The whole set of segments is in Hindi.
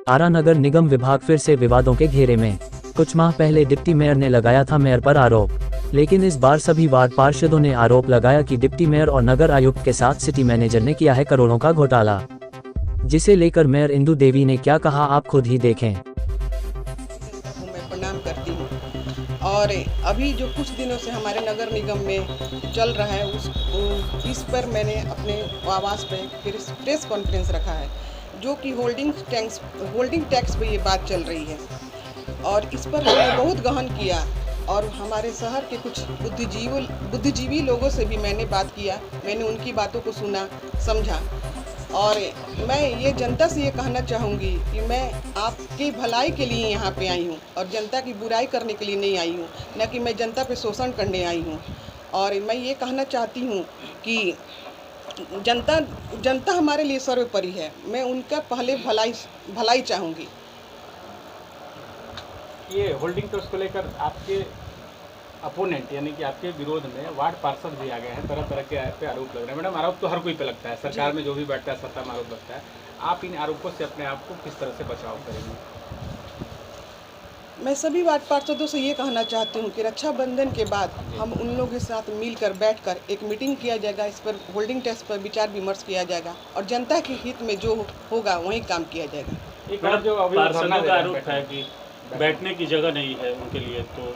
आरा नगर निगम विभाग फिर से विवादों के घेरे में। कुछ माह पहले डिप्टी मेयर ने लगाया था मेयर पर आरोप, लेकिन इस बार सभी वार्ड पार्षदों ने आरोप लगाया कि डिप्टी मेयर और नगर आयुक्त के साथ सिटी मैनेजर ने किया है करोड़ों का घोटाला, जिसे लेकर मेयर इंदु देवी ने क्या कहा आप खुद ही देखें। मैं प्रणाम करती हूँ और अभी जो कुछ दिनों से हमारे नगर निगम में चल रहा है इस पर मैंने अपने आवास पे फिर प्रेस कॉन्फ्रेंस रखा है, जो कि होल्डिंग टैक्स पे ये बात चल रही है और इस पर हमने बहुत गहन किया और हमारे शहर के कुछ बुद्धिजीवी लोगों से भी मैंने बात किया। मैंने उनकी बातों को सुना, समझा और मैं ये जनता से ये कहना चाहूँगी कि मैं आपकी भलाई के लिए यहाँ पे आई हूँ और जनता की बुराई करने के लिए नहीं आई हूँ, न कि मैं जनता पे शोषण करने आई हूँ। और मैं ये कहना चाहती हूँ कि जनता हमारे लिए सर्वोपरि है। मैं उनका पहले भलाई चाहूँगी। ये होल्डिंग टैक्स को लेकर आपके अपोनेंट यानी कि आपके विरोध में वार्ड पार्षद भी आ गए हैं, तरह तरह के पे आरोप लग रहे हैं। मैडम, आरोप तो हर कोई पे लगता है, सरकार में जो भी बैठता है सत्ता में आरोप लगता है। आप इन आरोपों से अपने आप को किस तरह से बचाव करेंगे? मैं सभी वार्ड पार्षदों से ये कहना चाहती हूँ कि रक्षाबंधन के बाद हम उन लोगों के साथ मिलकर बैठकर एक मीटिंग किया जाएगा, इस पर होल्डिंग टैक्स पर विचार विमर्श किया जाएगा और जनता के हित में जो होगा वही काम किया जाएगा। एक और जो अभी पार्षदों का आरोप है कि बैठने की जगह नहीं है उनके लिए, तो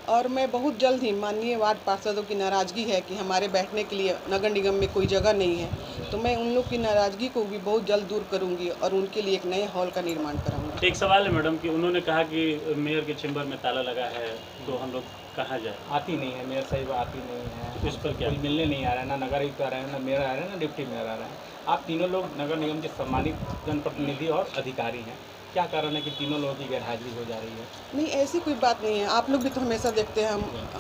और मैं बहुत जल्द ही माननीय वार्ड पार्षदों की नाराज़गी है कि हमारे बैठने के लिए नगर निगम में कोई जगह नहीं है, तो मैं उन लोग की नाराज़गी को भी बहुत जल्द दूर करूंगी और उनके लिए एक नए हॉल का निर्माण कराऊंगी। एक सवाल है मैडम कि उन्होंने कहा कि मेयर के चेंबर में ताला लगा है, तो हम लोग कहाँ जाए? आती नहीं है मेयर साहिब, आती नहीं है। इस पर क्या मिलने नहीं आ रहा है, ना नगर आयुक्त आ रहे हैं, ना मेयर आ रहे हैं, ना डिप्टी मेयर आ रहे हैं। आप तीनों लोग नगर निगम के सम्मानित जनप्रतिनिधि और अधिकारी हैं, क्या कारण है कि तीनों लोगों की गैरहाजिरी हो जा रही है? नहीं, ऐसी कोई बात नहीं है। आप लोग भी तो हमेशा देखते हैं,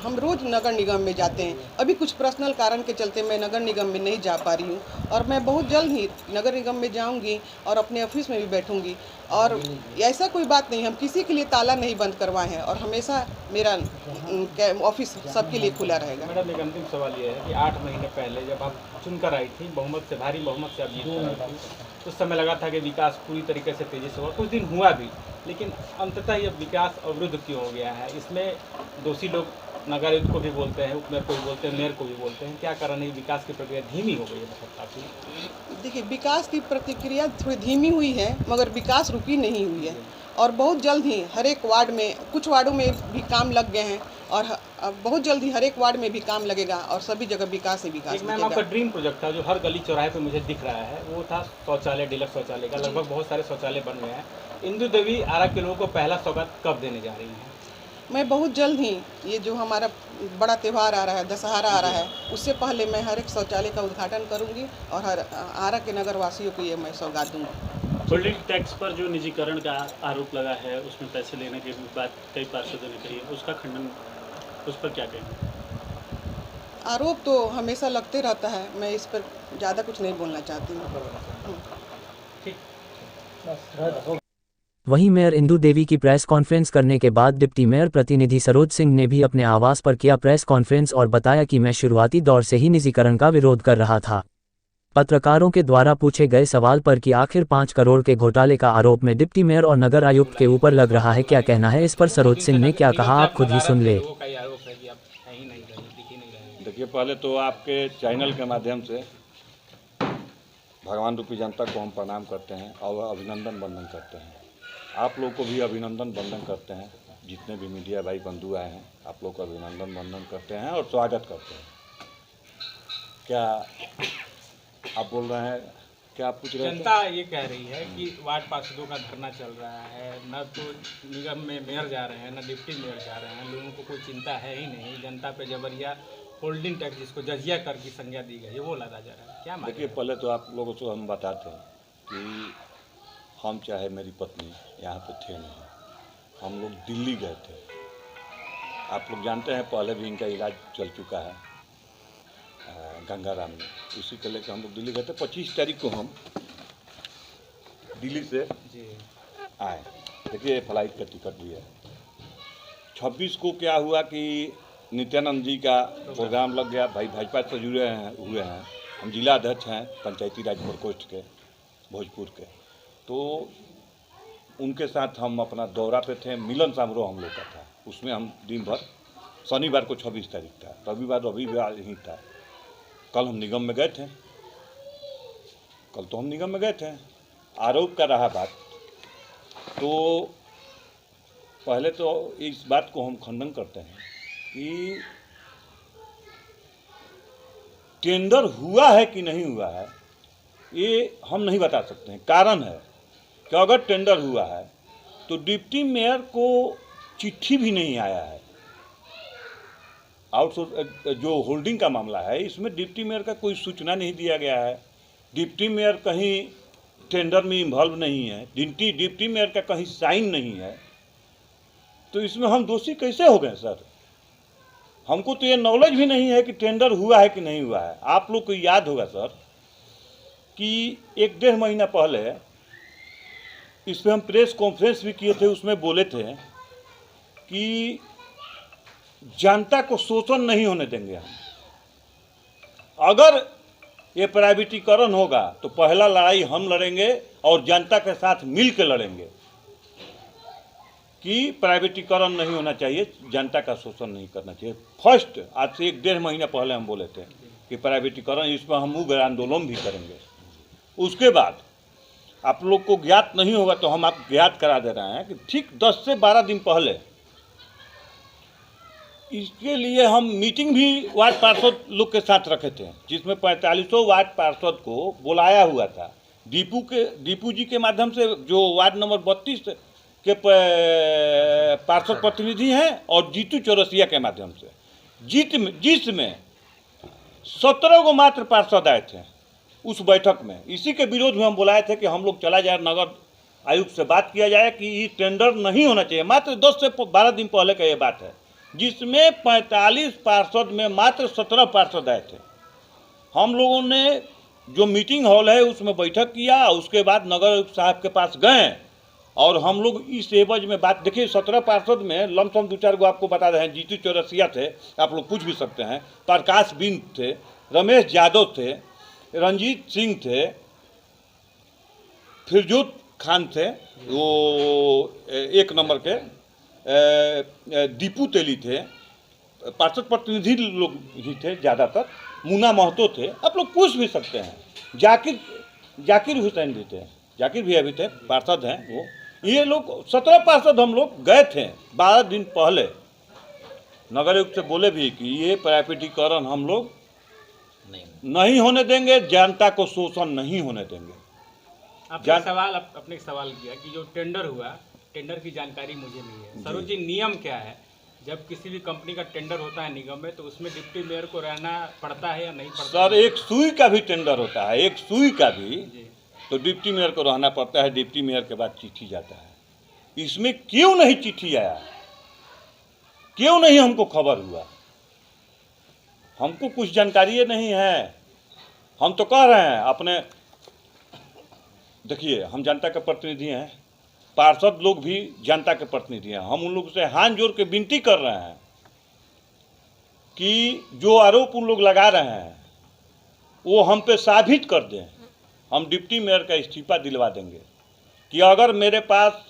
हम रोज़ नगर निगम में जाते हैं। अभी कुछ पर्सनल कारण के चलते मैं नगर निगम में नहीं जा पा रही हूँ और मैं बहुत जल्द ही नगर निगम में जाऊँगी और अपने ऑफिस में भी बैठूँगी। और ऐसा कोई बात नहीं, हम किसी के लिए ताला नहीं बंद करवाए हैं और हमेशा मेरा ऑफिस सबके लिए खुला रहेगा। मैडम, एक अंतिम सवाल ये है कि 8 महीने पहले जब आप चुनकर आई थी, बहुमत से, भारी बहुमत से आप जीत कर आई थी, उस समय लगा था कि विकास पूरी तरीके से तेज़ी से हुआ, कुछ दिन हुआ भी, लेकिन अंततः ये विकास अवरुद्ध क्यों हो गया है? इसमें दोषी लोग नगर आयुक्त को भी बोलते हैं, उप मेयर को भी बोलते हैं, मेयर को भी बोलते हैं। क्या कारण है विकास की प्रक्रिया धीमी हो गई है बहुत काफ़ी? देखिए, विकास की प्रतिक्रिया थोड़ी धीमी हुई है, मगर विकास रुकी नहीं हुई है और बहुत जल्द ही हर एक वार्ड में, कुछ वार्डों में भी काम लग गए हैं और बहुत जल्द ही हर एक वार्ड में भी काम लगेगा और सभी जगह विकास ही विकास दिखेगा। मैम, आपका ड्रीम प्रोजेक्ट था जो हर गली चौराहे पे मुझे दिख रहा है, वो था शौचालय, डीलक्स शौचालय का। लगभग बहुत सारे शौचालय बन गए हैं। इंदु देवी आरा के लोगों को पहला सौगात कब देने जा रही हैं? मैं बहुत जल्द ही, ये जो हमारा बड़ा त्यौहार आ रहा है, दशहरा आ रहा है, उससे पहले मैं हर एक शौचालय का उद्घाटन करूंगी और हर आरा के नगर वासियों को ये मैं सौगात दूंगी। होल्डिंग टैक्स पर जो निजीकरण का आरोप लगा है, उसमें पैसे लेने की बात कई पार्षदों ने कही है, उसका खंडन, उस पर क्या कहेंगे? आरोप तो हमेशा लगते रहता है, मैं इस पर ज़्यादा कुछ नहीं बोलना चाहती हूँ। वहीं मेयर इंदु देवी की प्रेस कॉन्फ्रेंस करने के बाद डिप्टी मेयर प्रतिनिधि सरोज सिंह ने भी अपने आवास पर किया प्रेस कॉन्फ्रेंस और बताया कि मैं शुरुआती दौर से ही निजीकरण का विरोध कर रहा था। पत्रकारों के द्वारा पूछे गए सवाल पर कि आखिर 5 करोड़ के घोटाले का आरोप में डिप्टी मेयर और नगर आयुक्त के ऊपर लग रहा है, क्या कहना है इस पर सरोज सिंह ने क्या कहा आप खुद ही सुन ले। देखिए, पहले तो आपके चैनल के माध्यम से भगवान रूपी जनता को हम प्रणाम करते हैं और अभिनंदन वंदन करते हैं। आप लोग को भी अभिनंदन वंदन करते हैं, जितने भी मीडिया भाई बंधु आए हैं, आप लोग को अभिनंदन वंदन करते हैं और स्वागत करते हैं। क्या आप बोल रहे हैं, क्या आप पूछ रहे हैं? जनता ये कह रही है कि वार्ड पार्षदों का धरना चल रहा है, न तो निगम में मेयर जा रहे हैं, न डिप्टी मेयर जा रहे हैं, लोगों को कोई चिंता है ही नहीं। जनता पे जबरिया होल्डिंग टैक्स, जिसको जजिया कर की संज्ञा दी गई है, वो लादा जा रहा है। क्या मांग? देखिए, पहले तो आप लोगों को हम बताते हैं कि हम चाहे मेरी पत्नी यहाँ पे थे नहीं, हम लोग दिल्ली गए थे। आप लोग जानते हैं, पहले भी इनका इलाज चल चुका है गंगाराम में, उसी को लेकर हम लोग दिल्ली गए थे। 25 तारीख को हम दिल्ली से आए। देखिए, फ्लाइट का टिकट भी है। 26 को क्या हुआ कि नित्यानंद जी का प्रोग्राम लग गया। भाई भाजपा से जुड़े हुए हैं, हम जिला अध्यक्ष हैं पंचायती राज प्रकोष्ठ के भोजपुर के। तो उनके साथ हम अपना दौरा पे थे, मिलन समारोह हम लोग का था। उसमें हम दिन भर, शनिवार को 26 तारीख था, रविवार रविवार ही था। कल हम निगम में गए थे, कल तो हम निगम में गए थे। आरोप का रहा बात, तो पहले तो इस बात को हम खंडन करते हैं कि टेंडर हुआ है कि नहीं हुआ है ये हम नहीं बता सकते हैं। कारण है कि अगर टेंडर हुआ है तो डिप्टी मेयर को चिट्ठी भी नहीं आया है। आउटसोर्स जो होल्डिंग का मामला है, इसमें डिप्टी मेयर का कोई सूचना नहीं दिया गया है। डिप्टी मेयर कहीं टेंडर में इन्वॉल्व नहीं है, डिप्टी मेयर का कहीं साइन नहीं है, तो इसमें हम दोषी कैसे हो गए सर? हमको तो ये नॉलेज भी नहीं है कि टेंडर हुआ है कि नहीं हुआ है। आप लोग को याद होगा सर कि 1-1.5 महीना पहले इस पर हम प्रेस कॉन्फ्रेंस भी किए थे, उसमें बोले थे कि जनता को शोषण नहीं होने देंगे हम। अगर ये प्राइवेटीकरण होगा तो पहला लड़ाई हम लड़ेंगे और जनता के साथ मिल के लड़ेंगे कि प्राइवेटीकरण नहीं होना चाहिए, जनता का शोषण नहीं करना चाहिए। फर्स्ट, आज से 1-1.5 महीना पहले हम बोले थे कि प्राइवेटीकरण, इस पर हम उग्र आंदोलन भी करेंगे। उसके बाद आप लोग को ज्ञात नहीं होगा तो हम आप ज्ञात करा दे रहे हैं कि ठीक 10 से 12 दिन पहले इसके लिए हम मीटिंग भी वार्ड पार्षद लोग के साथ रखे थे, जिसमें 4500 वार्ड पार्षद को बुलाया हुआ था। दीपू जी के माध्यम से, जो वार्ड नंबर 32 के पार्षद प्रतिनिधि हैं, और जीतू चौरसिया के माध्यम से, जिसमें 17 को मात्र पार्षद आए थे उस बैठक में। इसी के विरोध में हम बुलाए थे कि हम लोग चला जाए, नगर आयुक्त से बात किया जाए कि ये टेंडर नहीं होना चाहिए। मात्र 10 से 12 दिन पहले का ये बात है, जिसमें 45 पार्षद में मात्र 17 पार्षद आए थे। हम लोगों ने जो मीटिंग हॉल है उसमें बैठक किया, उसके बाद नगर आयुक्त साहब के पास गए और हम लोग इस एवज में बात, देखिए 17 पार्षद में लमसम 2-4 गो आपको बता रहे हैं। जीतू चौरसिया थे, आप लोग पूछ भी सकते हैं, प्रकाश बिंद थे, रमेश यादव थे, रंजीत सिंह थे, फिरजोत खान थे, वो 1 नंबर के, दीपू तेली थे, पार्षद प्रतिनिधि लोग ही थे ज़्यादातर, मुन्ना महतो थे, आप लोग पूछ भी सकते हैं। जाकिर हुसैन भी थे, जाकिर भैया भी थे, पार्षद हैं वो। ये लोग 17 पार्षद हम लोग गए थे 12 दिन पहले, नगर आयुक्त से बोले भी कि ये प्राइवेटीकरण हम लोग नहीं होने देंगे, जनता को शोषण नहीं होने देंगे। अपने सवाल किया कि जो टेंडर हुआ, टेंडर की जानकारी मुझे नहीं है। सरोज जी, नियम क्या है जब किसी भी कंपनी का टेंडर होता है निगम में, तो उसमें डिप्टी मेयर को रहना पड़ता है या नहीं पड़ता? सर, एक सुई का भी टेंडर होता है, एक सुई का भी, तो डिप्टी मेयर को रहना पड़ता है। डिप्टी मेयर के बाद चिट्ठी जाता है। इसमें क्यों नहीं चिट्ठी आया, क्यों नहीं हमको खबर हुआ? हमको कुछ जानकारी नहीं है। हम तो कह रहे हैं अपने, देखिए हम जनता के प्रतिनिधि हैं, पार्षद लोग भी जनता के प्रतिनिधि हैं। हम उन लोग से हाथ जोड़ के विनती कर रहे हैं कि जो आरोप उन लोग लगा रहे हैं वो हम पे साबित कर दें। हम डिप्टी मेयर का इस्तीफा दिलवा देंगे कि अगर मेरे पास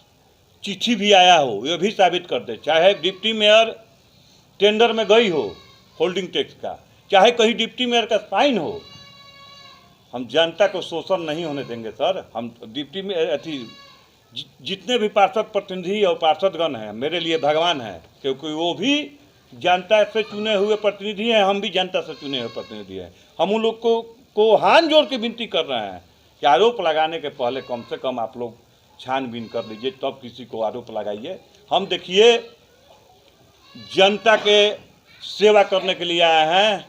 चिट्ठी भी आया हो, ये भी साबित कर दे। चाहे डिप्टी मेयर टेंडर में गई हो होल्डिंग टैक्स का, चाहे कहीं डिप्टी मेयर का साइन हो, हम जनता को शोषण नहीं होने देंगे सर। हम डिप्टी मेयर जितने भी पार्षद प्रतिनिधि और पार्षदगण हैं मेरे लिए भगवान हैं, क्योंकि वो भी जनता से चुने हुए प्रतिनिधि हैं, हम भी जनता से चुने हुए प्रतिनिधि हैं। हम उन लोग को हाथ जोड़ के विनती कर रहे हैं कि आरोप लगाने के पहले कम से कम आप लोग छानबीन कर लीजिए, तब किसी को आरोप लगाइए। हम देखिए जनता के सेवा करने के लिए आए हैं,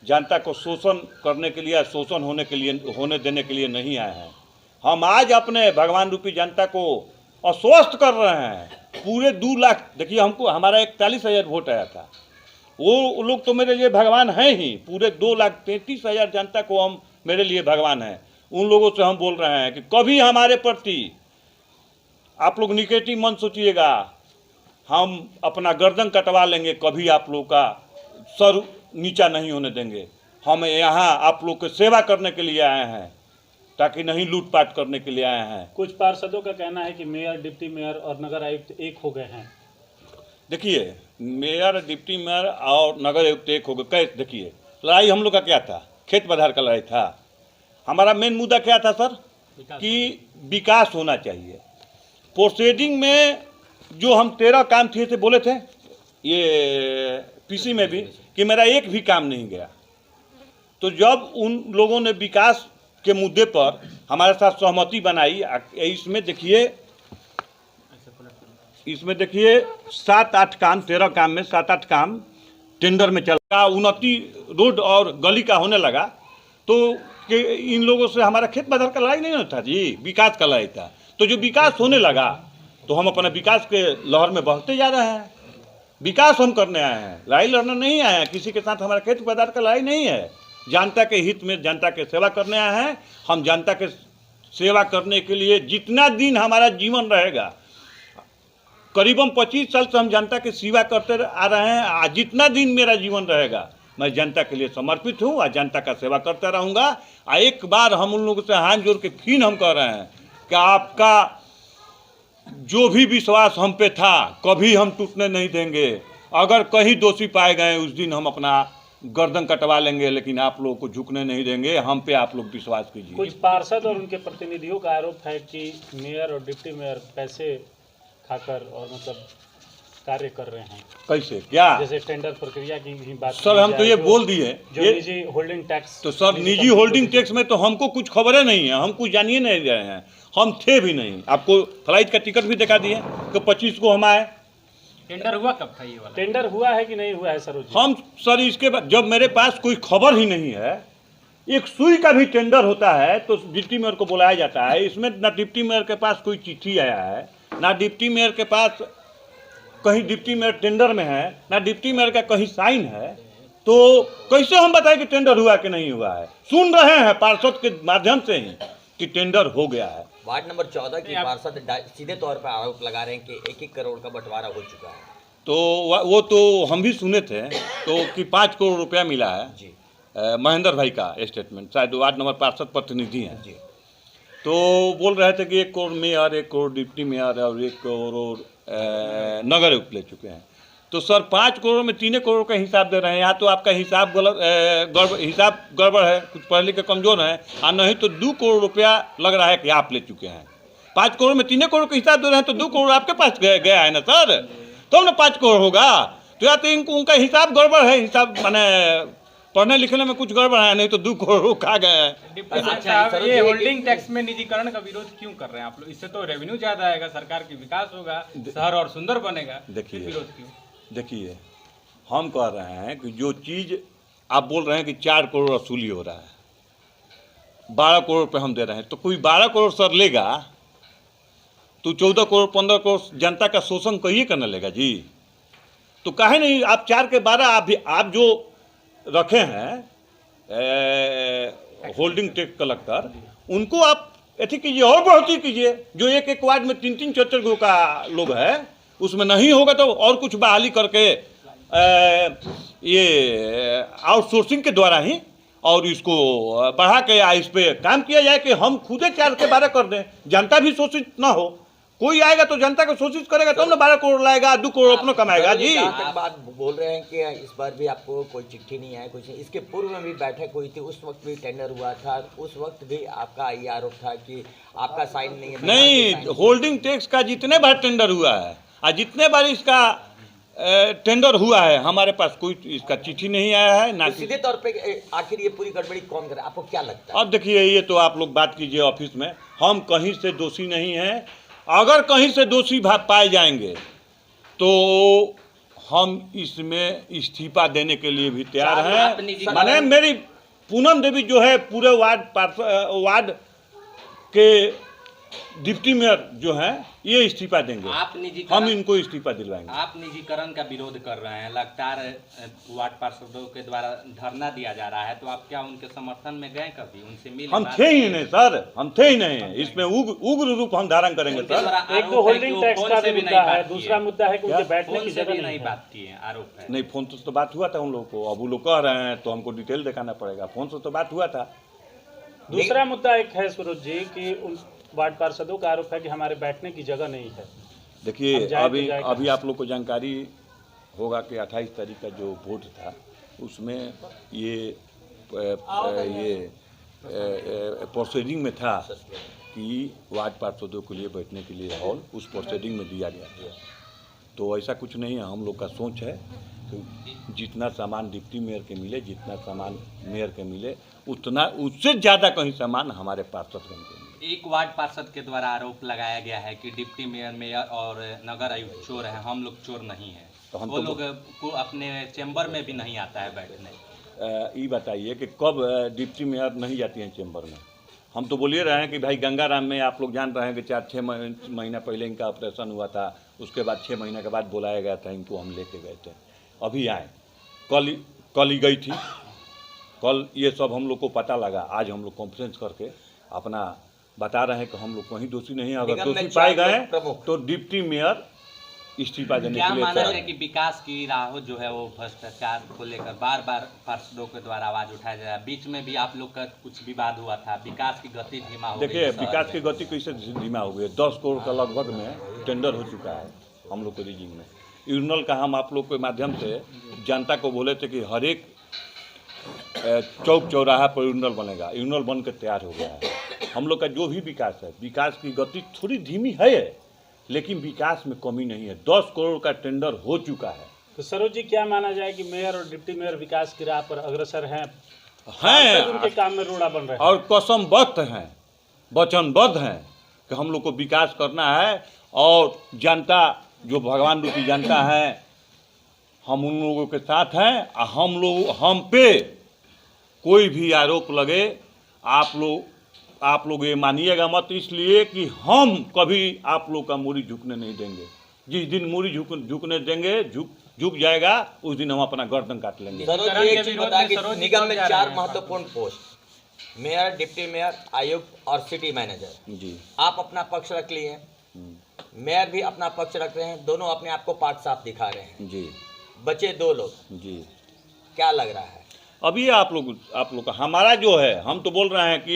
जनता को शोषण करने के लिए, शोषण होने देने के लिए नहीं आए हैं। हम आज अपने भगवान रूपी जनता को आश्वस्त कर रहे हैं। पूरे 2 लाख, देखिए हमको, हमारा 41,000 वोट आया था, वो लोग तो मेरे लिए भगवान हैं ही। पूरे 2,33,000 जनता को हम, मेरे लिए भगवान हैं। उन लोगों से हम बोल रहे हैं कि कभी हमारे प्रति आप लोग निगेटिव मत सोचिएगा, हम अपना गर्दन कटवा लेंगे, कभी आप लोग का सर नीचा नहीं होने देंगे। हम यहाँ आप लोग की सेवा करने के लिए आए हैं। ताकि नहीं लूटपाट करने के लिए आए हैं। कुछ पार्षदों का कहना है कि मेयर, डिप्टी मेयर और नगर आयुक्त एक हो गए हैं। देखिए, मेयर, डिप्टी मेयर और नगर आयुक्त एक हो गए। कैसे? देखिए, लड़ाई हम लोग का क्या था? खेत बधार का लड़ाई था। हमारा मेन मुद्दा क्या था सर? कि विकास होना चाहिए। प्रोसीडिंग में जो हम 13 काम थे बोले थे, ये पीसी में भी, कि मेरा एक भी काम नहीं गया। तो जब उन लोगों ने विकास के मुद्दे पर हमारे साथ सहमति बनाई, इसमें देखिए 7-8 काम, 13 काम में 7-8 काम टेंडर में चला। उन्नति रोड और गली का होने लगा, तो कि इन लोगों से हमारा खेत बधार का लड़ाई नहीं होता जी, विकास का लड़ाई था। तो जो विकास होने लगा तो हम अपना विकास के लहर में बढ़ते जा रहे हैं। विकास हम करने आए हैं, लड़ाई लड़ना नहीं आए हैं। किसी के साथ हमारा खेत बधार का लड़ाई नहीं है। जनता के हित में, जनता के सेवा करने आए हैं। हम जनता के सेवा करने के लिए जितना दिन हमारा जीवन रहेगा, करीबन 25 साल से हम जनता की सेवा करते आ रहे हैं। आज जितना दिन मेरा जीवन रहेगा मैं जनता के लिए समर्पित हूँ और जनता का सेवा करता रहूँगा। एक बार हम उन लोगों से हाथ जोड़ के फिर हम कह रहे हैं कि आपका जो भी विश्वास हम पे था कभी हम टूटने नहीं देंगे। अगर कहीं दोषी पाए गए उस दिन हम अपना गर्दन कटवा लेंगे, लेकिन आप लोगों को झुकने नहीं देंगे। हम पे आप लोग विश्वास कीजिए। कुछ पार्षद और उनके प्रतिनिधियों का आरोप है कि मेयर और डिप्टी मेयर पैसे खाकर और मतलब कार्य कर रहे हैं। कैसे? क्या? जैसे टेंडर प्रक्रिया की भी बात सर, हम तो ये बोल दिए जो निजी होल्डिंग टैक्स। तो सर, निजी होल्डिंग टैक्स में तो हमको कुछ खबरें नहीं है, हम कुछ जानिए नहीं रहे हैं, हम थे भी नहीं। आपको फ्लाइट का टिकट भी दिखा दिए कि 25 को हम आए। टेंडर हुआ कब था ये वाला? टेंडर हुआ है कि नहीं हुआ है सरोज जी? हम सर इसके बाद जब मेरे पास कोई खबर ही नहीं है, एक सुई का भी टेंडर होता है तो डिप्टी मेयर को बुलाया जाता है। इसमें ना डिप्टी मेयर के पास कोई चिट्ठी आया है, ना डिप्टी मेयर के पास कहीं डिप्टी मेयर टेंडर में है, ना डिप्टी मेयर का कहीं साइन है। तो कैसे हम बताएं कि टेंडर हुआ कि नहीं हुआ है? सुन रहे हैं पार्षद के माध्यम से ही कि टेंडर हो गया है। वार्ड नंबर 14 की पार्षद सीधे तौर पर आरोप लगा रहे हैं कि 1-1 करोड़ का बंटवारा हो चुका है। तो वो तो हम भी सुने थे तो कि 5 करोड़ रुपया मिला है जी। महेंद्र भाई का स्टेटमेंट, शायद वार्ड नंबर पार्षद प्रतिनिधि हैं जी। तो बोल रहे थे कि 1 crore mayor, 1 crore deputy mayor और 1 करोड़ नगर आयुक्त ले चुके हैं। तो सर 5 करोड़ में 3 करोड़ का हिसाब दे रहे हैं। यहाँ तो आपका हिसाब गलत, हिसाब गड़बड़ है, कुछ पढ़ लिख के कमजोर है। और नहीं तो 2 करोड़ रुपया लग रहा है कि आप ले चुके हैं। 5 करोड़ में 3 करोड़ का हिसाब दे रहे हैं तो 2 करोड़ आपके पास गया है ना सर, तो ना 5 करोड़ होगा। तो या तो उनका हिसाब गड़बड़ है, हिसाब माने पढ़ने लिखने में कुछ गड़बड़ है, नहीं तो 2 करोड़ खा गए। अच्छा, ये होल्डिंग टैक्स में निजीकरण का विरोध क्यों कर रहे हैं आप लोग? इससे तो रेवेन्यू ज्यादा आएगा, सरकार की विकास होगा, शहर और सुंदर बनेगा। देखिए, विरोध क्यों? देखिए, हम कह रहे हैं कि जो चीज़ आप बोल रहे हैं कि 4 करोड़ वसूली हो रहा है, 12 करोड़ रुपये हम दे रहे हैं, तो कोई 12 करोड़ सर लेगा तो 14 करोड़ 15 करोड़ जनता का शोषण कहिए करने लेगा जी। तो काहे नहीं आप 4 के 12 आप जो रखे हैं होल्डिंग टैक्स कलेक्टर, उनको आप ऐसी कीजिए और बढ़ोतरी कीजिए। जो एक वार्ड में 3-3 4-4 का लोग है उसमें नहीं होगा तो और कुछ बहाली करके ये आउटसोर्सिंग के द्वारा ही और इसको बढ़ा के इस पे काम किया जाए कि हम खुदे 4 के 12 कर दें, जनता भी शोषित ना हो। कोई आएगा तो जनता को शोषित करेगा तब ना 12 करोड़ लाएगा, 2 करोड़ अपना कमाएगा जी। तक बात बोल रहे हैं कि इस बार भी आपको कोई चिट्ठी नहीं है, कुछ नहीं। इसके पूर्व में भी बैठक हुई थी, उस वक्त भी टेंडर हुआ था, उस वक्त भी आपका ये आरोप था कि आपका साइन नहीं है। नहीं, होल्डिंग टैक्स का जितने बार टेंडर हुआ है और जितने बार इसका टेंडर हुआ है, हमारे पास कोई इसका चिट्ठी नहीं आया है ना। तो सीधे तौर पे आखिर ये पूरी गड़बड़ी कौन करे, आपको क्या लगता है? अब देखिए, ये तो आप लोग बात कीजिए ऑफिस में। हम कहीं से दोषी नहीं हैं। अगर कहीं से दोषी पाए जाएंगे तो हम इसमें इस्तीफा देने के लिए भी तैयार हैं। माने मेरी पूनम देवी जो है पूरे वार्ड के डिप्टी मेयर जो हैं ये इस्तीफा देंगे, हम इनको इस्तीफा दिलवाएंगे। आप निजीकरण का विरोध कर रहे हैं, लगातार वार्ड पार्षदों के द्वारा धरना दिया जा रहा है, तो आप क्या उनके समर्थन में गए कभी, उनसे मिले? हम थे ही नहीं सर, हम थे ही नहीं। इसमें उग्र रूप हम धारण करेंगे सर। एक तो होल्डिंग टैक्स का मुद्दा है, दूसरा मुद्दा है कि उनके बैठने की जगह नहीं बात की है, आरोप है। नहीं, फोन से तो बात हुआ था उन लोगों को। अब वो लोग कह रहे हैं तो हमको डिटेल दिखाना पड़ेगा। फोन से तो बात हुआ था। दूसरा मुद्दा एक है सरोज जी कि उन वार्ड पार्षदों का आरोप है कि हमारे बैठने की जगह नहीं है। देखिए अब जाए तो अभी जाए अभी कहाँ? आप लोग को जानकारी होगा कि 28 तारीख का जो वोट था उसमें ये प्रोसीडिंग में था कि वार्ड पार्षदों के लिए बैठने के लिए हॉल उस प्रोसीडिंग में दिया गया था। तो ऐसा कुछ नहीं है, हम लोग का सोच है कि जितना सामान डिप्टी मेयर के मिले, जितना सामान मेयर के मिले, उतना उससे ज़्यादा कहीं सामान हमारे पार्षदगण के मिले। एक वार्ड पार्षद के द्वारा आरोप लगाया गया है कि डिप्टी मेयर और नगर आयुक्त चोर हैं, हम लोग चोर नहीं हैं। तो हम वो तो लोग को अपने चैम्बर में भी नहीं आता है बैठने। ये बताइए कि कब डिप्टी मेयर नहीं जाती हैं चैम्बर में? हम तो बोलिए रहे हैं कि भाई गंगाराम में आप लोग जान रहे हैं कि 4-6 महीना पहले इनका ऑपरेशन हुआ था, उसके बाद 6 महीने के बाद बुलाया गया था, इनको हम लेके गए थे, अभी आए, कल ही गई थी, कल ये सब हम लोग को पता लगा। आज हम लोग कॉन्फ्रेंस करके अपना बता रहे हैं कि हम लोग कहीं दोषी नहीं है, अगर दोषी पाए गए तो डिप्टी मेयर इस्तीफा देने क्या के लिए माना तैयार है है। कि विकास की राह जो है वो भ्रष्टाचार को लेकर बार बार पार्षदों के द्वारा आवाज उठाया जा रहा है। बीच में भी आप लोग का कुछ विवाद हुआ था, विकास की गति धीमा हो गई देखिए है शहर विकास में। की गति कैसे धीमा हो गई है? 10 करोड़ का लगभग में टेंडर हो चुका है हम लोग के रीजिंग में। यूरिनल का हम आप लोग के माध्यम से जनता को बोले थे कि हर एक चौक चौराहा पर यूरिनल बनेगा, यूरिनल बन के तैयार हो गया है। हम लोग का जो भी विकास है, विकास की गति थोड़ी धीमी है, लेकिन विकास में कमी नहीं है। 10 करोड़ का टेंडर हो चुका है। तो सरोज जी क्या माना जाए कि मेयर और डिप्टी मेयर विकास की राह पर अग्रसर हैं, उनके काम में रोड़ा बन रहे हैं और कसमबद्ध हैं, वचनबद्ध हैं कि हम लोग को विकास करना है, और जनता जो भगवान रूपी जनता है, हम उन लोगों के साथ हैं। हम पे कोई भी आरोप लगे, आप लोग ये मानिएगा मत, इसलिए कि हम कभी आप लोग का मूरी झुकने नहीं देंगे। जिस दिन मूरी झुकने देंगे, झुक जाएगा, उस दिन हम अपना गर्दन काट लेंगे। सरोज जी एक चीज बता कि निगम में 4 महत्वपूर्ण पोस्ट, मेयर, डिप्टी मेयर, आयुक्त और सिटी मैनेजर, जी आप अपना पक्ष रख लिए हैं, मेयर भी अपना पक्ष रख रहे हैं, दोनों अपने आप को पार्ट साफ दिखा रहे हैं, जी बचे 2 लोग, जी। क्या लग रहा है? अभी आप लोग का हमारा जो है, हम तो बोल रहे हैं कि